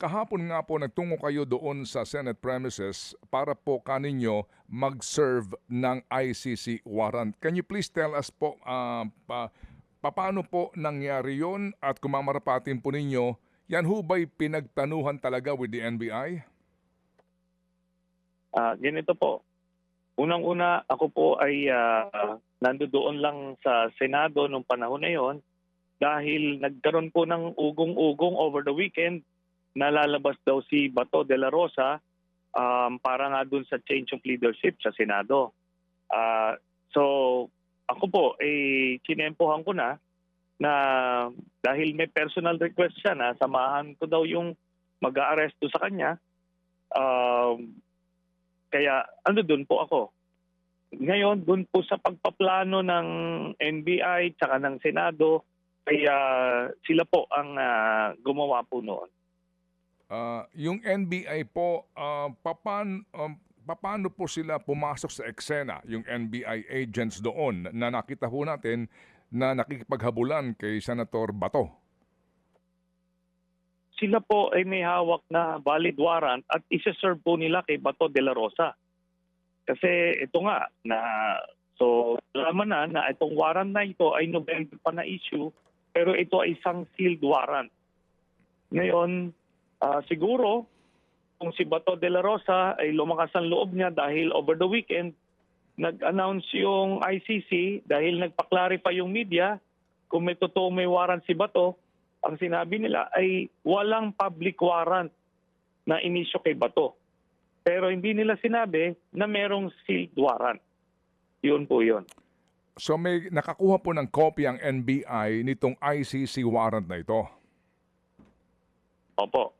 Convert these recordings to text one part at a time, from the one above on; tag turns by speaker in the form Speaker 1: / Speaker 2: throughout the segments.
Speaker 1: kahapon nga po nagtungo kayo doon sa Senate premises para po kaninyo mag-serve ng ICC warrant. Can you please tell us po paano po nangyari yon at kung mamarapatin po ninyo, yan ho ba'y pinagtanuhan talaga with the NBI?
Speaker 2: Ganito po. Unang-una, ako po ay nandoon lang sa Senado nung panahon na yon dahil nagkaroon po ng ugong-ugong over the weekend na lalabas daw si Bato de la Rosa para nga dun sa change of leadership sa Senado. So ako po, kinempohan ko na dahil may personal request siya na samahan ko daw yung mag-aaresto sa kanya. Kaya doon po ako. Ngayon, doon po sa pagpaplano ng NBI tsaka ng Senado, kaya sila po ang gumawa po noon.
Speaker 1: Yung NBI po, paano po sila pumasok sa eksena, yung NBI agents doon na nakita po natin na nakikipaghabulan kay Senator Bato?
Speaker 2: Sila po ay may hawak na valid warrant at isa-serve po nila kay Bato de la Rosa. Kasi ito nga, so alam na itong warrant na ito ay November pa na issue, pero ito ay isang sealed warrant. Ngayon, siguro, kung si Bato de la Rosa ay lumakas ang loob niya dahil over the weekend, nag-announce yung ICC dahil nagpa-clarify yung media kung may totoo may warrant si Bato, ang sinabi nila ay walang public warrant na inisyo kay Bato. Pero hindi nila sinabi na merong sealed warrant. Yun po yun.
Speaker 1: So may nakakuha po ng copy ang NBI nitong ICC warrant na ito?
Speaker 2: Opo.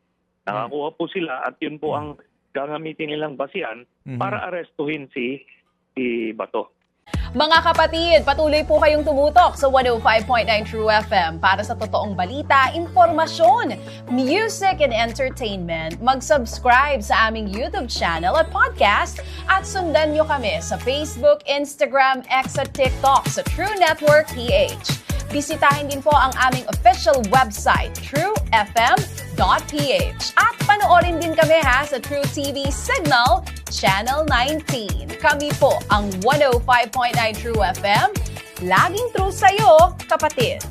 Speaker 2: Nakakuha po sila at yun po ang gagamitin nilang basihan para arestuhin si Bato.
Speaker 3: Mga kapatid, patuloy po kayong tumutok sa 105.9 True FM para sa totoong balita, impormasyon, music, and entertainment. Mag-subscribe sa aming YouTube channel at podcast at sundan nyo kami sa Facebook, Instagram, X at TikTok sa True Network PH. Bisitahin din po ang aming official website, truefm.ph. At panoorin din kami sa True TV Signal, Channel 19. Kami po ang 105.9 True FM. Laging true sa'yo, kapatid.